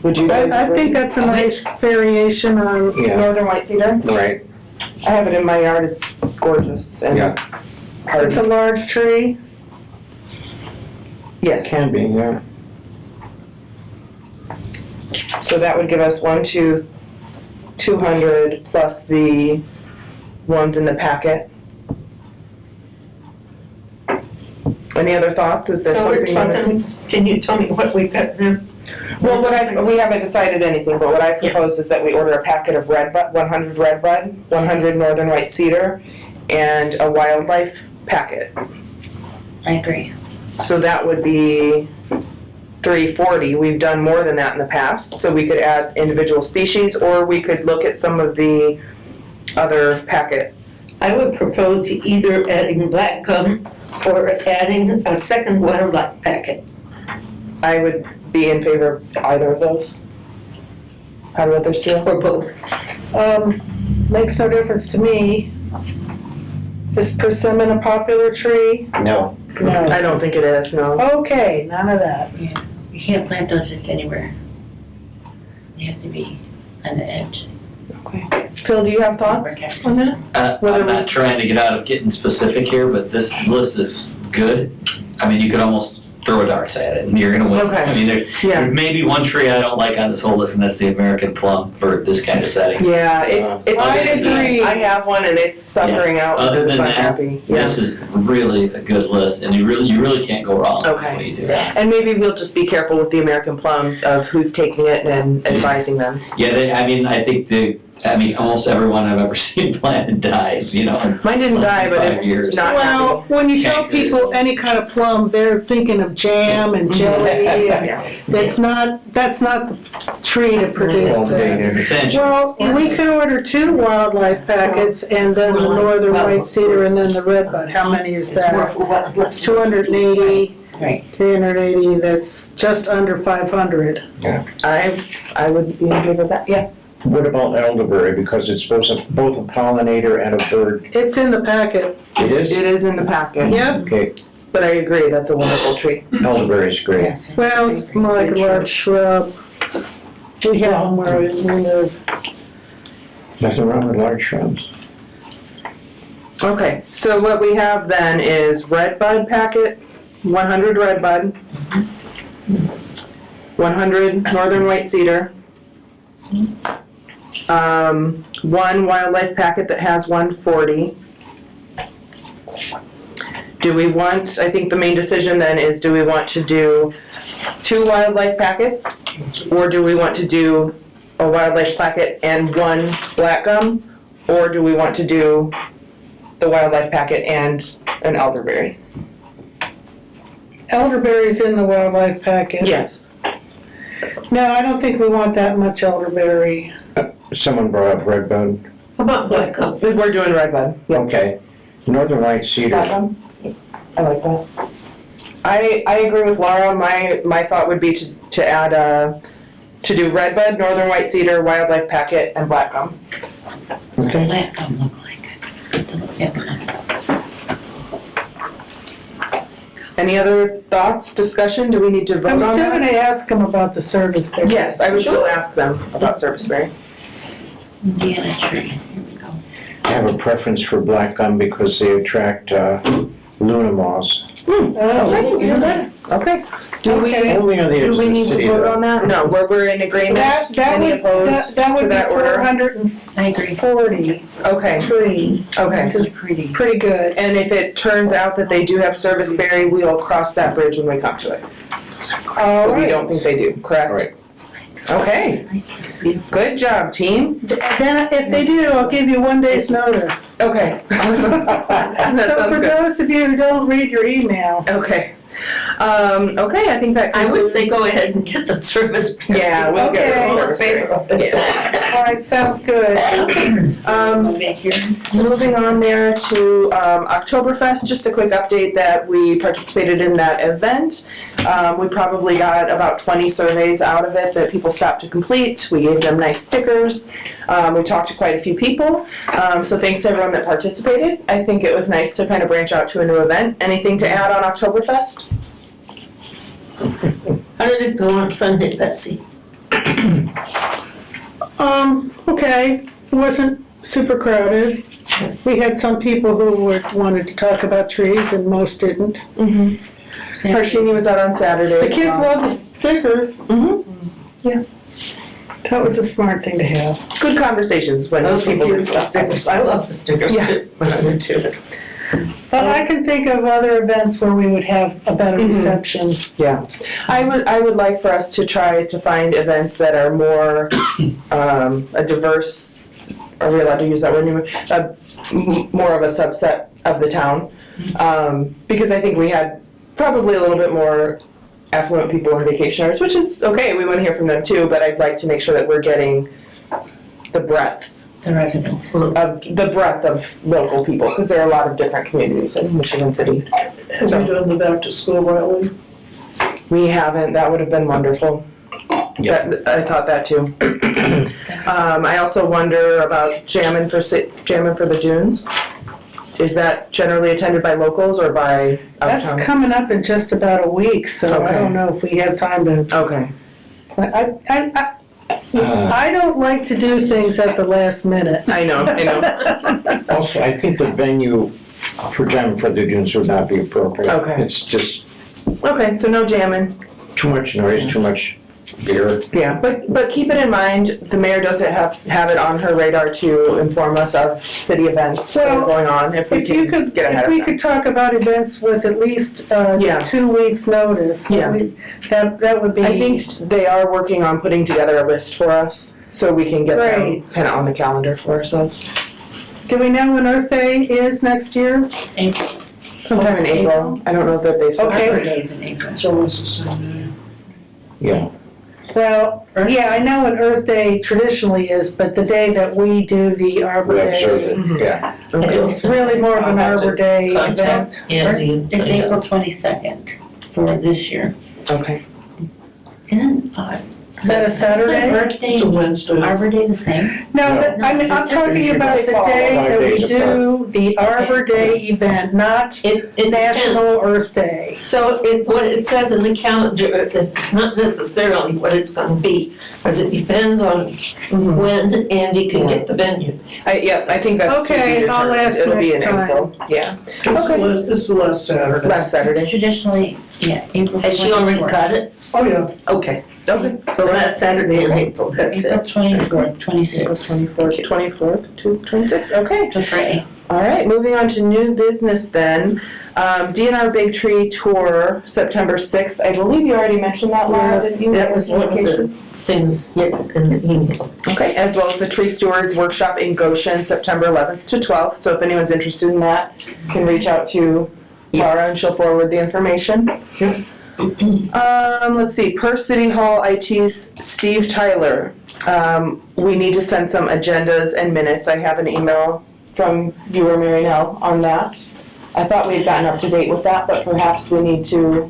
Would you guys I agree? think that's a nice variation on, Yeah, Northern white cedar? right, I have it in my yard, it's gorgeous and Yeah. hardy. it's a large tree. Yes, can be, yeah. so that would give us 200 plus the ones in the packet. Any other thoughts? Is there So we're something I'm missing? talking, can you tell me what we got there? Well, we haven't decided anything, but what I propose is that we order a packet of 100 red bud, 100 northern white cedar, and a wildlife packet. I agree. So that would be 340. We've done more than that in the past, so we could add individual species, or we could look at some of the other packet. I would propose either adding black gum or adding a second wildlife packet. I would be in favor of either of those. How do others feel? Or both. Makes no difference to me. Is persimmon a popular tree? No, No. I don't think it is, no. Okay, none of that. You can't plant those just anywhere. They have to be on the edge. Phil, do you have thoughts on that? Whether I'm we- not trying to get out of getting specific here, but this list is good. I mean, you could almost throw a darts at it and you're gonna win. Okay. I mean, Yeah. there's maybe one tree I don't like on this whole list, and that's the American plum for this kind of setting. Yeah, it's. I agree. I have one and it's suffering out Other because it's than that, unhappy. Yeah. This is really a good list, and you really can't go wrong with Okay. the way you do that. And maybe we'll just be careful with the American plum of who's taking it and advising them. Yeah, I mean, I think I mean, almost everyone I've ever seen planted dies, you know. Mine didn't less die, than but 5 it's years. not Well, when you tell Can't get it. people any kind of plum, they're thinking of jam and jelly. and It's not, that's not the tree to produce that. It's essential. Well, we could order 2 wildlife packets and then the northern white cedar and then the redbud. How many is It's more that? for what, let's. It's 280, Right. 380, that's just under 500. I would be in favor of that, yeah. What about elderberry, because it's both a pollinator and a bird? It's in the packet. It is? It is in the packet. Yep. Okay, But I agree, that's a wonderful tree. elderberry's great. Yes. Well, it's more like a large shrub. We have them where we live. Nothing wrong with large shrubs. Okay, so what we have then is red bud packet, 100 red bud, 100 northern white cedar, 1 wildlife packet that has 140. Do we want, I think the main decision then is, do we want to do 2 wildlife packets? Or do we want to do a wildlife packet and 1 black gum? Or do we want to do the wildlife packet and an elderberry? Elderberry's in the wildlife packet. Yes. No, I don't think we want that much elderberry. Someone brought up redbud. How about black gum? We're doing red bud. Yep. Okay. Northern white cedar. Black gum? I like that. I agree with Laura. My thought would be to add to do red bud, northern white cedar, wildlife packet, and black gum. Okay. Black don't look like it. Any other thoughts, discussion? Do we need to vote I'm on still that? gonna ask them about the service berry. Yes, I would still ask them about serviceberry. Indiana tree, here we go. I have a preference for black gum because they attract Luna moths. Oh, Okay, even better. Okay. Do we Okay. Only on the edge do of we the need city to vote though. on that? No, we're in agreement. that Any would, opposed that to would be that order? 440 Okay. trees. Okay. This is pretty. Pretty good. And if it turns out that they do have serviceberry, we'll cross that bridge when we come to it. All But we right. don't think they do, correct? Right. Okay, good job, team. Then if they do, I'll give you 1 day's notice. Okay. That So sounds for good. those of you who don't read your email, Okay. Okay, I think that I would concludes. say go ahead and get the service. Yeah, we'll get Okay. rid of serviceberry. Yeah. all right, sounds good. Back here. Moving on there to Oktoberfest, just a quick update that we participated in that event. We probably got about 20 surveys out of it that people stopped to complete. We gave them nice stickers. We talked to quite a few people. So thanks to everyone that participated. I think it was nice to kind of branch out to a new event. Anything to add on Oktoberfest? How did it go on Sunday, Betsy? Okay, it wasn't super crowded. We had some people who wanted to talk about trees and most didn't. Harshini was out on Saturday. The kids love the stickers. Yeah. That was a smart thing to have. Good conversations when Those were people do beautiful stuff. stickers. I love the stickers Yeah. too. I do too. But I can think of other events where we would have a better reception. Yeah, I would like for us to try to find events that are more a diverse. Are we allowed to use that word anymore? More of a subset of the town, because I think we had probably a little bit more affluent people and vacationers, which is okay. We want to hear from them too, but I'd like to make sure that we're getting the breadth The residents. of local people, because there are a lot of different communities in Michigan City. Have we done the back to school rally? We haven't. That would have been wonderful. That, I thought that too. I also wonder about Jammin' for the Dunes. Is that generally attended by locals or by out of That's town? coming up in just about a week, so I Okay. don't know if we have time to. Okay. I don't like to do things at the last minute. I know. Also, I think the venue for Jam for the Dunes would not be appropriate. Okay. It's just Okay, so no jamming. too much noise, too much beer. Yeah, but keep it in mind, the mayor doesn't have it on her radar to inform us of city events that are Well, going on, if we If you can could, get ahead if of we them. could talk about events with at least, Yeah. 2 weeks' notice, Yeah. that would be. I think they are working on putting together a list for us, so we can get them Great. kinda on the calendar for ourselves. Do we know when Earth Day is next year? April. Sometime in April, I don't know that they've said. Okay. Arbor Days in April. It's always the same day. Yeah. Well, yeah, I know what Earth Day traditionally is, but the day that we do the Arbor We observe Day, it, yeah. Okay. it's really more of an I'll have to Arbor Day event. Contact Andy. It's April 22nd for this year. Okay. Isn't, Is that a Saturday? birthday, It's a Wednesday. Arbor Day the same? No, I'm talking about the day that we do the Arbor Day event, not It National depends. Earth Day. So what it says in the calendar, it's not necessarily what it's gonna be, because it depends on when Andy can get the venue. I think that's. to be Okay, I'll determined. ask It'll be next in time. April. Yeah, It's the last Saturday. last Saturday. It's traditionally, yeah, April 24th. Has she already got it? Oh, yeah. Okay, Okay. so last Saturday in April, that's April it. 24th, April 26th, 24th to 26th, okay. the Friday. All right, moving on to new business then. DNR Big Tree Tour, September 6th. I believe you already mentioned that, Laura. Yes, didn't you? That was one of the Location. things in the email. Okay, as well as the Tree Stewards Workshop in Goshen, September 11th to 12th. So if anyone's interested in that, you can reach out to Laura and she'll forward the information. Let's see, per City Hall IT's Steve Tyler. We need to send some agendas and minutes. I have an email from you or Mary Nell on that. I thought we had gotten up to date with that, but perhaps we need to.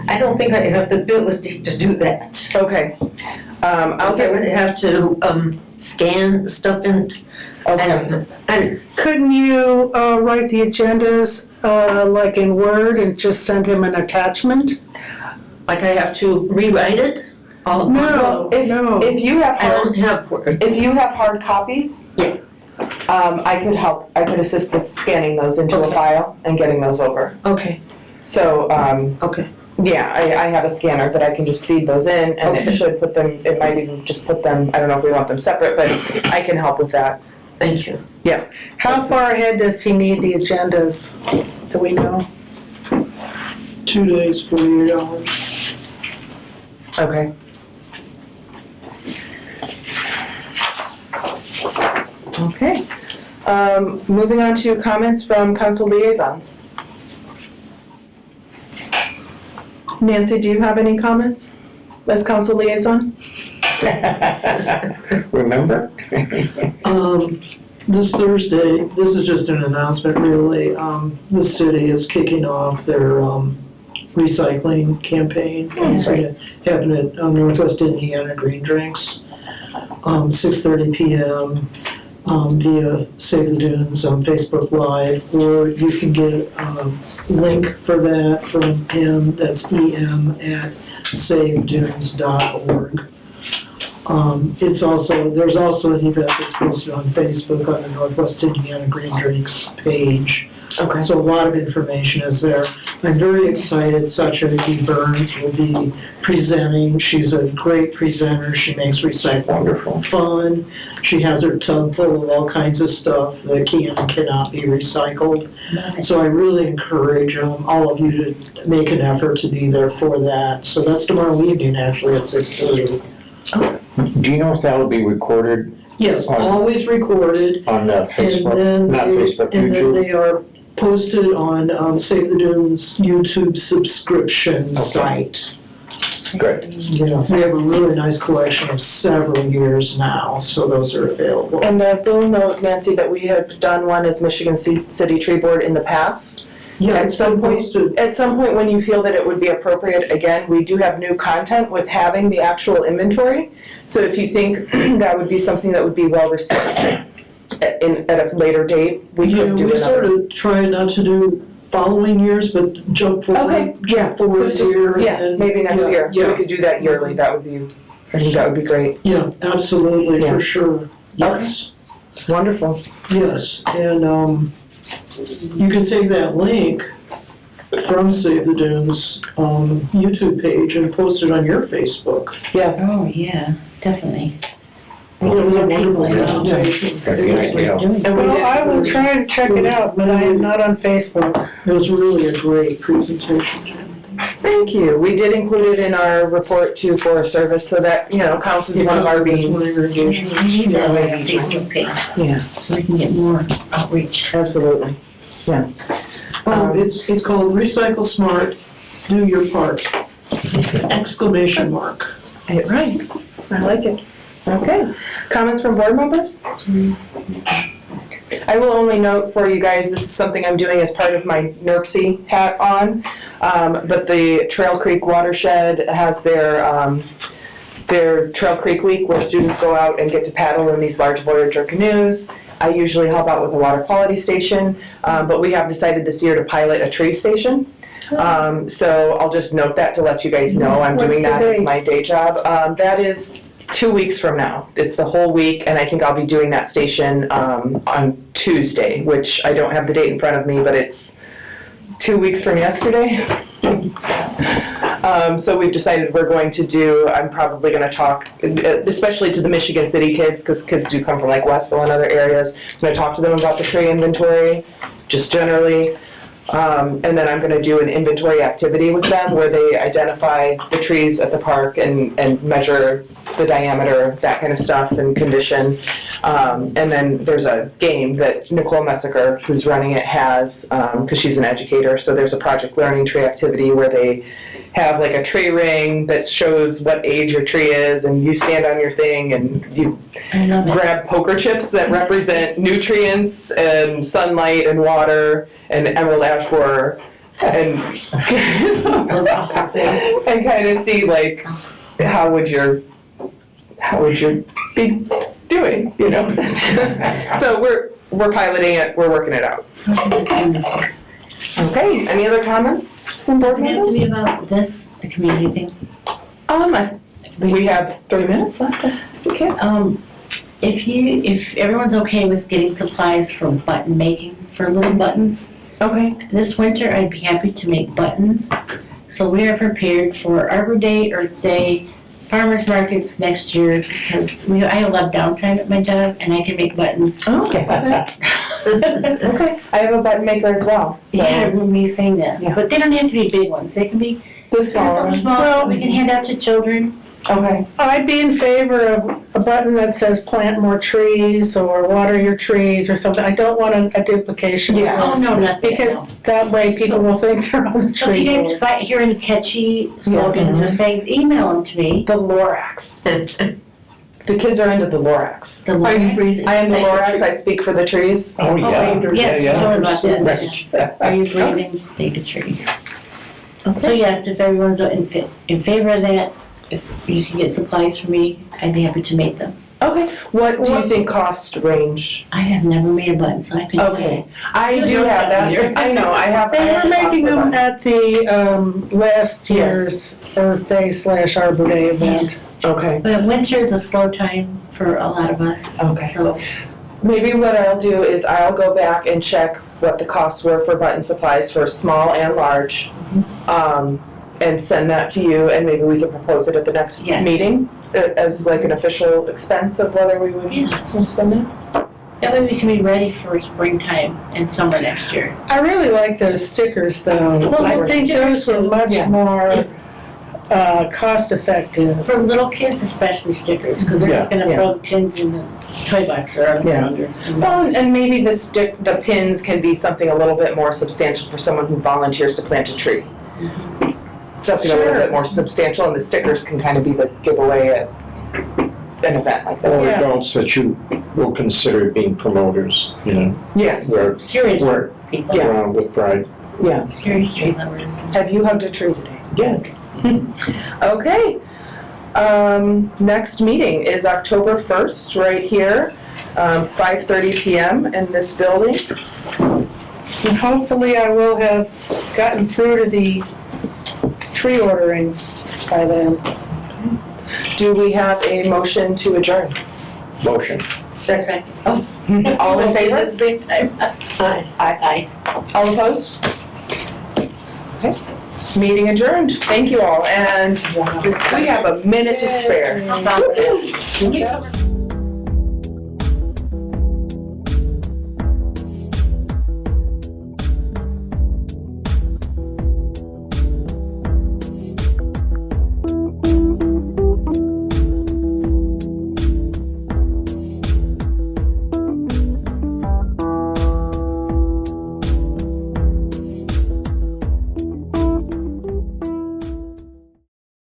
I don't think I have the ability to do that. Okay. I'll I get. would have to, scan stuff in, I Okay. don't know. Couldn't you write the agendas like in Word and just send him an attachment? Like I have to rewrite it? Oh, No, If no. if you have I hard don't have Word. if you have hard copies. Yeah. I could help. I could assist with scanning those into a Okay. file and getting those over. Okay, So okay. yeah, I have a scanner that I can just feed those in and Okay. it should put them, it might even just put them, I don't know if we want them separate, but I can help with that. Thank you. How far ahead does he need the agendas? Do we know? 2 days, 48 hours. Okay. Okay. Moving on to comments from council liaisons. Nancy, do you have any comments as council liaison? Remember? This Thursday, this is just an announcement really, the city is kicking off their, recycling campaign. It's gonna happen at Northwest Indiana Green Drinks, 6:30 PM, via Save the Dunes on Facebook Live, or you can get a link for that from him, that's em@savedunes.org. There's also an event that's posted on Facebook on the Northwest Indiana Green Drinks page. Okay. So a lot of information is there. I'm very excited, Sacha E. Burns will be presenting. She's a great presenter. She makes recycling Wonderful. fun. She has her tub full of all kinds of stuff that can and cannot be recycled. So I really encourage all of you to make an effort to be there for that. So that's tomorrow evening, actually, at 6:30. Do you know if that'll be recorded Yes, On- always recorded. on Facebook? And then Not Facebook, And then YouTube? they are posted on Save the Dunes YouTube subscription Okay. site. Good. Yeah, they have a really nice collection of several years now, so those are available. And Bill know, Nancy, that we have done one as Michigan City Tree Board in the past. Yeah, At it's some been point- posted. At some point, when you feel that it would be appropriate, again, we do have new content with having the actual inventory. So if you think that would be something that would be well received at a later date, we Yeah, could do we sort another. of try not to do following years, but jump forward. Okay, yeah, Jump forward so a just, year. yeah, and- maybe next year. We Yeah, could do that yearly, that would be, I think that would be great. yeah, absolutely, Yeah. for sure. Yes. Wonderful. Yes, and you can take that link from Save the Dunes YouTube page and posted on your Facebook. Yes. Oh, yeah, definitely. It was a More people wonderful involved. presentation. That's the idea. Doing And we Well, did- I will try to check it out, but I am not on Facebook. It was really a great presentation, Jen. Thank you. We did include it in our report to Forest Service, so that, counts as one of our That's one of beans. your We engagements. need that on our Facebook page, Yeah, so we can get more outreach. absolutely. It's called Recycle Smart, Do Your Part! Exclamation mark. It rhymes. I like it. Okay. Comments from board members? I will only note for you guys, this is something I'm doing as part of my NERC hat on, but the Trail Creek Watershed has their Trail Creek Week where students go out and get to paddle in these large Voyager canoes. I usually help out with the water quality station, but we have decided this year to pilot a tree station. So I'll just note that to let you guys know I'm What's doing the that as date? my day job. That is 2 weeks from now. It's the whole week, and I think I'll be doing that station on Tuesday, which I don't have the date in front of me, but it's 2 weeks from yesterday. So we've decided we're going to do, I'm probably going to talk, especially to the Michigan City kids, because kids do come from like Westville and other areas. I'm going to talk to them about the tree inventory, just generally. And then I'm going to do an inventory activity with them where they identify the trees at the park and measure the diameter, that kind of stuff, and condition. And then there's a game that Nicole Messiker, who's running it, has, because she's an educator. So there's a project learning tree activity where they have like a tree ring that shows what age your tree is, and you stand on your thing and you I love it. grab poker chips that represent nutrients and sunlight and water and emerald ash borer and Those awful things. and kind of see like how would you be doing, So we're piloting it, we're working it out. Okay, any other comments from board Does it have to members? be about this, a community thing? We have 3 minutes left, is it okay? If everyone's okay with getting supplies for button making, for little buttons, Okay. this winter I'd be happy to make buttons. So we are prepared for Arbor Day, Earth Day, farmers markets next year, because I have a lot of downtime at my job and I can make buttons. Okay. Okay, I have a button maker as well, so. Yeah, I remember you saying that. Yeah. But they don't have to be big ones. They can be The small something ones. small that we can hand out to children. Okay, I'd be in favor of a button that says plant more trees or water your trees or something. I don't want a duplication of Yeah. Oh, this. no, not that, Because that way people will think they're on the So if you tree guys board. find, hear any catchy slogans or sayings, email them to me. the Lorax. The kids are into the Lorax. The Are you Lorax. breathing? I am the Lorax, I speak for the trees. Oh, yeah. Yes, we Yeah, told about that. yeah. Are you breathing? Take a tree. So yes, if everyone's in favor of that, if you can get supplies for me, I'd be happy to make them. Okay, what do you think cost range? I have never made a button, so I can. Okay, I You do don't have stop here. that, I know, I have. I They have were the cost making for them that. at the last year's Earth Day / Arbor Day event. Okay, But winter is a slow time for a lot of us. Okay. So maybe what I'll do is I'll go back and check what the costs were for button supplies for small and large. And send that to you, and maybe we can propose it at the next Yes. meeting as like an official expense of whether we would Yeah. spend it. that way we can be ready for springtime and summer next year. I really like those stickers though. Well, I the think stickers those were too. much Yeah. more cost effective. For little kids especially stickers, because they're just gonna Yeah. throw the pins in the toy box or on the Yeah. ground or. Well, and maybe the pins can be something a little bit more substantial for someone who volunteers to plant a tree. Something a little Sure. bit more substantial, and the stickers can kind of be the giveaway at an event like that. Or Yeah. adults that you will consider being promoters, Yes, we're Serious We're- people, Yeah. around with pride. yeah. serious tree lovers. Have you hugged a tree today? Yeah. Okay. Next meeting is October 1st, right here, 5:30 PM in this building. And hopefully I will have gotten through to the tree ordering by then. Do we have a motion to adjourn? Motion. Second. Oh. All in favor? At the same time. Aye. Aye. All opposed? Okay. Meeting adjourned. Thank you all, and we have a minute to spare. How about that?